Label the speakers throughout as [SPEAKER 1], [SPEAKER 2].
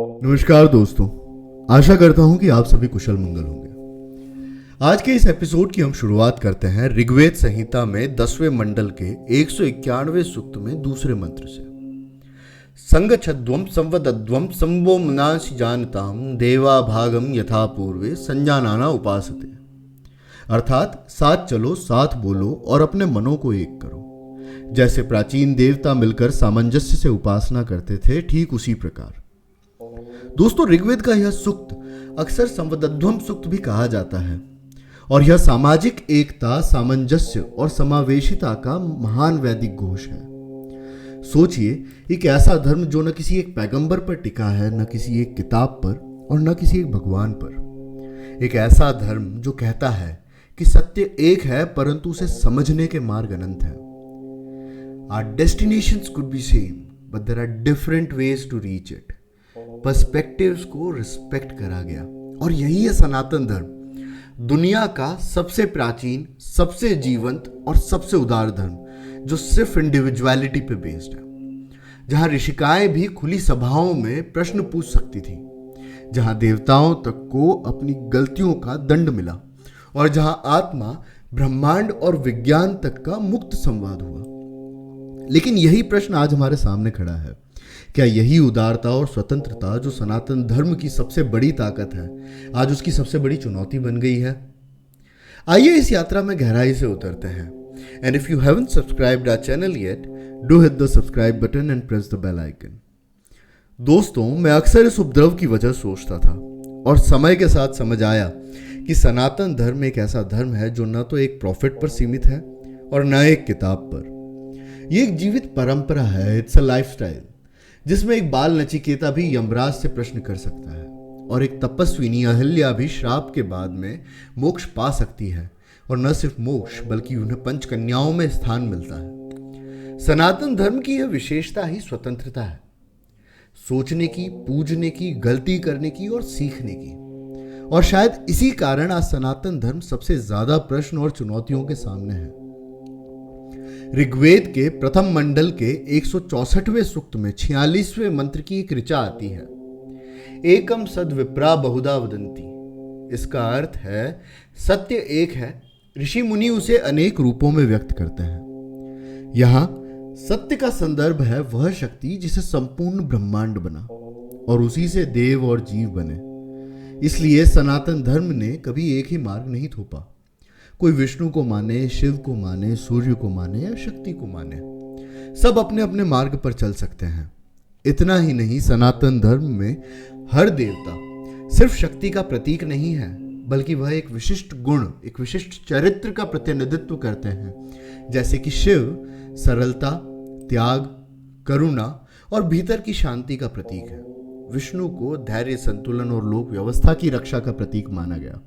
[SPEAKER 1] नमस्कार दोस्तों, आशा करता हूं कि आप सभी कुशल मंगल होंगे। आज के इस एपिसोड की हम शुरुआत करते हैं ऋग्वेद संहिता में 10वें मंडल के 191वें सूक्त में दूसरे मंत्र से। संगच्छध्वम संवदध्वम संवो मनांसि जानताम देवा भागम यथा पूर्वे संजानाना उपासते। अर्थात साथ चलो, साथ बोलो और अपने मनों को एक करो। जैसे प्राचीन देवता मिलकर सामंजस्य से उपासना करते थे, ठीक उसी प्रकार। दोस्तों, ऋग्वेद का यह सूक्त अक्सर संवदध्वम सूक्त भी कहा जाता है और यह सामाजिक एकता, सामंजस्य और समावेशिता का महान वैदिक घोष है। सोचिए, एक ऐसा धर्म जो न किसी एक पैगंबर पर टिका है, न किसी एक किताब पर और न किसी एक भगवान पर। एक ऐसा धर्म जो कहता है कि सत्य एक है परंतु उसे समझने के मार्ग अनंत है। Our destinations could be same, but there are different ways to reach it. Perspectives को रिस्पेक्ट करा गया और यही है सनातन धर्म, दुनिया का सबसे प्राचीन, सबसे जीवंत और सबसे उदार धर्म, जो सिर्फ इंडिविजुअलिटी पे बेस्ड है। जहां ऋषिकाएं भी खुली सभाओं में प्रश्न पूछ सकती थी, जहां देवताओं तक को अपनी गलतियों का दंड मिला और जहां आत्मा, ब्रह्मांड और विज्ञान तक का मुक्त संवाद हुआ। लेकिन यही प्रश्न आज हमारे सामने खड़ा है। क्या यही उदारता और स्वतंत्रता जो सनातन धर्म की सबसे बड़ी ताकत है, आज उसकी सबसे बड़ी चुनौती बन गई है? आइए इस यात्रा में गहराई से उतरते हैं। And if you haven't subscribed our channel yet, do hit the subscribe button and press the bell icon. दोस्तों, मैं अक्सर इस उपद्रव की वजह सोचता था और समय के साथ समझ आया कि सनातन धर्म एक ऐसा धर्म है जो न तो एक प्रॉफिट पर सीमित है और न एक किताब पर। ये एक जीवित परंपरा है। इट्स अ लाइफस्टाइल जिसमें एक बाल नचिकेता भी यमराज से प्रश्न कर सकता है और एक तपस्विनी अहिल्या भी श्राप के बाद में मोक्ष पा सकती है। और न सिर्फ मोक्ष, बल्कि उन्हें पंच कन्याओं में स्थान मिलता है। सनातन धर्म की यह विशेषता ही स्वतंत्रता है, सोचने की, पूजने की, गलती करने की और सीखने की। और शायद इसी कारण आज सनातन धर्म सबसे ज्यादा प्रश्न और चुनौतियों के सामने है। ऋग्वेद के प्रथम मंडल के 164वें सूक्त में 46वें मंत्र की एक ऋचा आती है, एकम सद विप्रा बहुधा वदंती। इसका अर्थ है सत्य एक है, ऋषि मुनि उसे अनेक रूपों में व्यक्त करते हैं। यहां सत्य का संदर्भ है वह शक्ति जिसे संपूर्ण ब्रह्मांड बना और उसी से देव और जीव बने। इसलिए सनातन धर्म ने कभी एक ही मार्ग नहीं थोपा। कोई विष्णु को माने, शिव को माने, सूर्य को माने या शक्ति को माने, सब अपने अपने मार्ग पर चल सकते हैं। इतना ही नहीं, सनातन धर्म में हर देवता सिर्फ शक्ति का प्रतीक नहीं है, बल्कि वह एक विशिष्ट गुण, एक विशिष्ट चरित्र का प्रतिनिधित्व करते हैं। जैसे कि शिव सरलता, त्याग, करुणा और भीतर की शांति का प्रतीक है। विष्णु को धैर्य, संतुलन और लोक व्यवस्था की रक्षा का प्रतीक माना गया।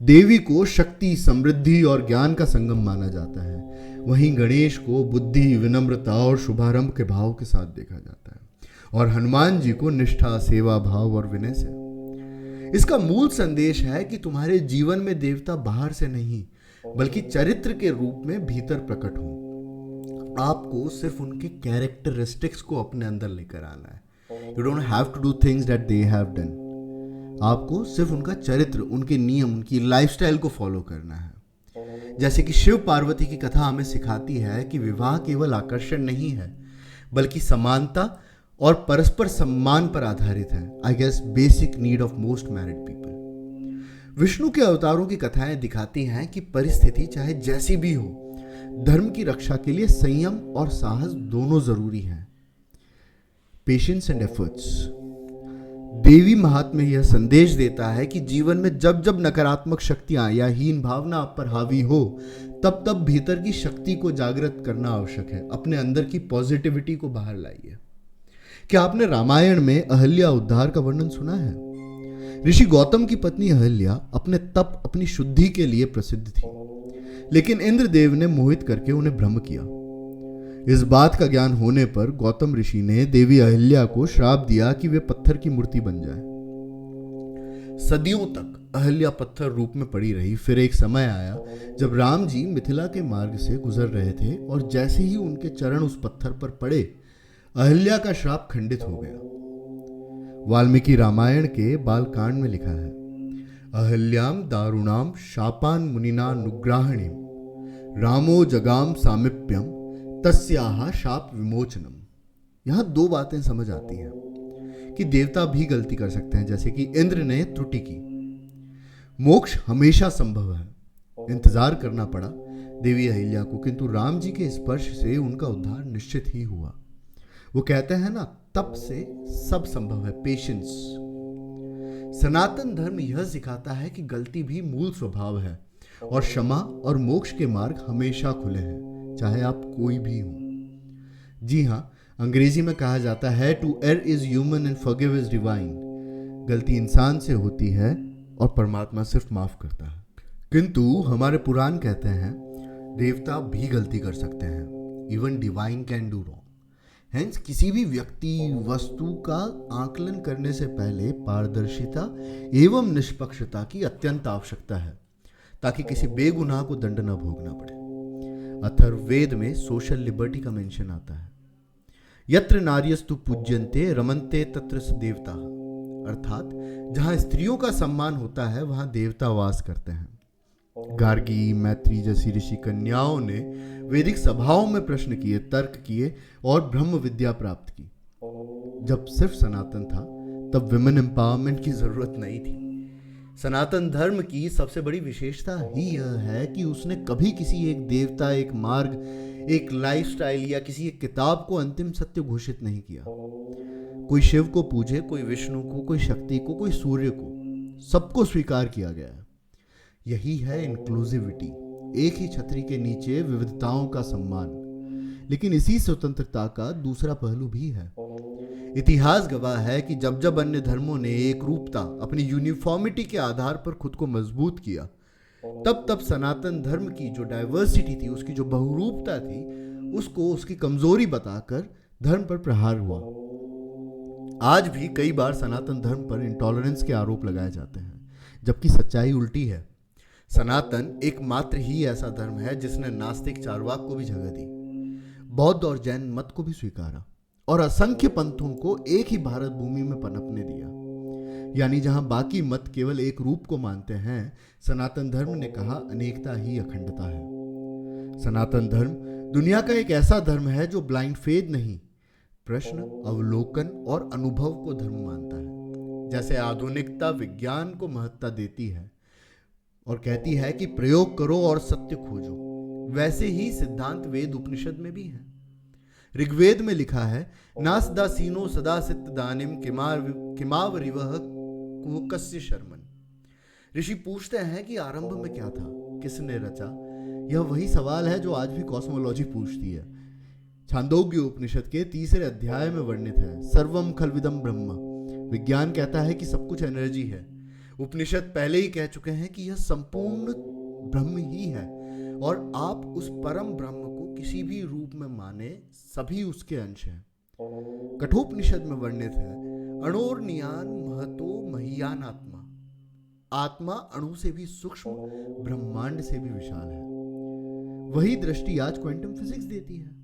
[SPEAKER 1] देवी को शक्ति, समृद्धि और ज्ञान का संगम माना जाता है। वहीं गणेश को बुद्धि, विनम्रता और शुभारंभ के भाव के साथ देखा जाता है और हनुमान जी को निष्ठा, सेवा भाव और विनय से। इसका मूल संदेश है कि तुम्हारे जीवन में देवता बाहर से नहीं, बल्कि चरित्र के रूप में भीतर प्रकट हो। आपको सिर्फ उनके कैरेक्टरिस्टिक्स को अपने अंदर लेकर आना है। You don't have to do things that they have done. आपको सिर्फ उनका चरित्र, उनके नियम, उनकी लाइफस्टाइल को फॉलो करना है। जैसे कि शिव पार्वती की कथा हमें सिखाती है कि विवाह केवल आकर्षण नहीं है, बल्कि समानता और परस्पर सम्मान पर आधारित है। I guess basic need of most married people. Vishnu के अवतारों की कथाएं दिखाती हैं कि परिस्थिति चाहे जैसी भी हो, धर्म की रक्षा के लिए संयम और साहस दोनों जरूरी हैं। Patience and efforts. देवी महात्म्य यह संदेश देता है कि जीवन में जब जब नकारात्मक शक्तियां या हीन भावना आप पर हावी हो, तब तब भीतर की शक्ति को जागृत करना आवश्यक है। अपने अंदर की पॉजिटिविटी को बाहर लाइए। क्या आपने रामायण में अहिल्या उद्धार का वर्णन सुना है? ऋषि गौतम की पत्नी अहिल्या अपने तप, अपनी शुद्धि के लिए प्रसिद्ध थी, लेकिन इंद्रदेव ने मोहित करके उन्हें भ्रम किया। इस बात का ज्ञान होने पर गौतम ऋषि ने देवी अहिल्या को श्राप दिया कि वे पत्थर की मूर्ति बन जाए। सदियों तक अहिल्या पत्थर रूप में पड़ी रही। फिर एक समय आया जब राम जी मिथिला के मार्ग से गुजर रहे थे और जैसे ही उनके चरण उस पत्थर पर पड़े, अहिल्या का श्राप खंडित हो गया। वाल्मीकि रामायण के बालकांड में लिखा है, अहल्याम दारुणाम शापान मुनिना नुग्राहणीम रामो जगाम सामिप्यम तस्याहा शाप विमोचनम। यहां दो बातें समझ आती हैं कि देवता भी गलती कर सकते हैं, जैसे कि इंद्र ने त्रुटि की। मोक्ष हमेशा संभव है, इंतजार करना पड़ा देवी अहिल्या को, किंतु राम जी के स्पर्श से उनका उद्धार निश्चित ही हुआ। वो कहते हैं ना, तप से सब संभव है, पेशेंस। सनातन धर्म यह सिखाता है कि गलती भी मूल स्वभाव है और क्षमा और मोक्ष के मार्ग हमेशा खुले हैं, चाहे आप कोई भी हो। जी हाँ, अंग्रेजी में कहा जाता है, to err is human and forgive is divine. गलती इंसान से होती है और परमात्मा सिर्फ माफ करता है। किंतु हमारे पुराण कहते हैं देवता भी गलती कर सकते हैं, even divine can do wrong. Hence किसी भी व्यक्ति वस्तु का आकलन करने से पहले पारदर्शिता एवं निष्पक्षता की अत्यंत आवश्यकता है, ताकि किसी बेगुनाह को दंड न भोगना पड़े। अथर्ववेद में सोशल लिबर्टी का मेंशन आता है, यत्र नार्यस्तु पूज्यन्ते रमन्ते तत्र देवता, अर्थात जहां स्त्रियों का सम्मान होता है वहां देवता वास करते हैं। गार्गी, मैत्री जैसी ऋषि कन्याओं ने वैदिक सभाओं में प्रश्न किए, तर्क किए और ब्रह्म विद्या प्राप्त की। जब सिर्फ सनातन था तब विमेन एम्पावरमेंट की जरूरत नहीं थी। सनातन धर्म की सबसे बड़ी विशेषता ही यह है कि उसने कभी किसी एक देवता, एक मार्ग, एक लाइफस्टाइल या किसी एक किताब को अंतिम सत्य घोषित नहीं किया। कोई शिव को पूजे, कोई विष्णु को, कोई शक्ति को, कोई सूर्य को, सबको स्वीकार किया गया है। यही है इंक्लूसिविटी, एक ही छतरी के नीचे विविधताओं का सम्मान। लेकिन इसी स्वतंत्रता का दूसरा पहलू भी है। इतिहास गवाह है कि जब जब अन्य धर्मों ने एक रूपता, अपनी यूनिफॉर्मिटी के आधार पर खुद को मजबूत किया, तब तब सनातन धर्म की जो डाइवर्सिटी थी, उसकी जो बहुरूपता थी, उसको उसकी कमजोरी बताकर धर्म पर प्रहार हुआ। आज भी कई बार सनातन धर्म पर इंटॉलरेंस के आरोप लगाए जाते हैं, जबकि सच्चाई उल्टी है। सनातन एकमात्र ही ऐसा धर्म है जिसने नास्तिक चारवाक को भी जगह दी, बौद्ध और जैन मत को भी स्वीकारा और असंख्य पंथों को एक ही भारत भूमि में पनपने दिया। यानी जहां बाकी मत केवल एक रूप को मानते हैं, सनातन धर्म ने कहा अनेकता ही अखंडता है। सनातन धर्म दुनिया का एक ऐसा धर्म है जो ब्लाइंड फेथ नहीं, प्रश्न, अवलोकन और अनुभव को धर्म मानता है। जैसे आधुनिकता विज्ञान को महत्ता देती है और कहती है कि प्रयोग करो और सत्य खोजो, वैसे ही सिद्धांत वेद उपनिषद में भी है। ऋग्वेद में लिखा है, नासदासीनो सदा सित दानिम किमावरिवह कुकस्य शर्मन। ऋषि पूछते हैं कि आरंभ में क्या था, किसने रचा। यह वही सवाल है जो आज भी कॉस्मोलॉजी पूछती है। छांदोग्य उपनिषद के 3 अध्याय में वर्णित है, सर्वम खलविदम ब्रह्म। विज्ञान कहता है कि सब कुछ एनर्जी है। उपनिषद पहले ही कह चुके हैं कि यह संपूर्ण ब्रह्म ही है और आप उस परम ब्रह्म को किसी भी रूप में माने, सभी उसके अंश हैं। कठोपनिषद में वर्णित है, अणोर्नियान महतो महियान आत्मा। आत्मा अणु से भी सूक्ष्म, ब्रह्मांड से भी विशाल है। वही दृष्टि आज क्वांटम फिजिक्स देती है।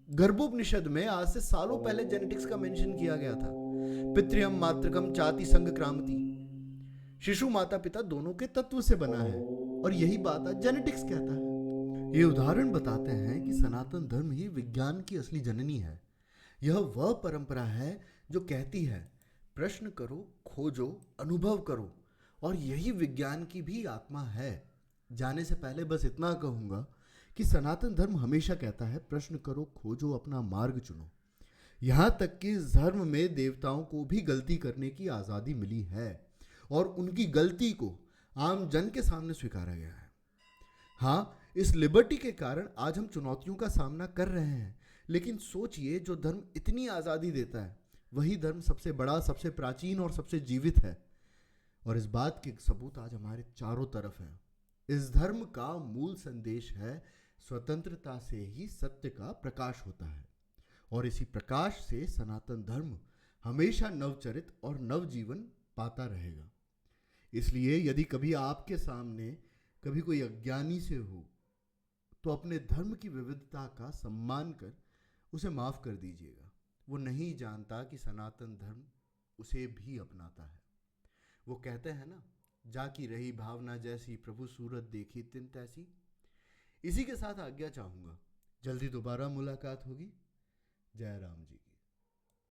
[SPEAKER 1] गर्भोपनिषद में आज से सालों पहले जेनेटिक्स का मेंशन किया गया था, पितृयम मातृकम चाति संग क्रांति। शिशु माता पिता दोनों के तत्व से बना है और यही बात आज जेनेटिक्स कहता है। ये उदाहरण बताते हैं कि सनातन धर्म ही विज्ञान की असली जननी है। यह वह परंपरा है जो कहती है प्रश्न करो, खोजो, अनुभव करो, और यही विज्ञान की भी आत्मा है। जाने से पहले बस इतना कहूंगा कि सनातन धर्म हमेशा कहता है प्रश्न करो, खोजो, अपना मार्ग चुनो। यहां तक कि इस धर्म में देवताओं को भी गलती करने की आजादी मिली है और उनकी गलती को आम जन के सामने स्वीकारा गया है। हाँ, इस लिबर्टी के कारण आज हम चुनौतियों का सामना कर रहे हैं, लेकिन सोचिए, जो धर्म इतनी आज़ादी देता है वही धर्म सबसे बड़ा, सबसे प्राचीन और सबसे जीवित है। और इस बात के सबूत आज हमारे चारों तरफ हैं। इस धर्म का मूल संदेश है, स्वतंत्रता से ही सत्य का प्रकाश होता है और इसी प्रकाश से सनातन धर्म हमेशा नवचरित और नवजीवन पाता रहेगा। इसलिए यदि कभी आपके सामने कभी कोई अज्ञानी से हो तो अपने धर्म की विविधता का सम्मान कर उसे माफ कर दीजिएगा। वो नहीं जानता कि सनातन धर्म उसे भी अपनाता है। वो कहते हैं ना, जाकी रही भावना जैसी, प्रभु सूरत देखी तिन तैसी। इसी के साथ आज्ञा चाहूंगा, जल्दी दोबारा मुलाकात होगी। जय राम जी की।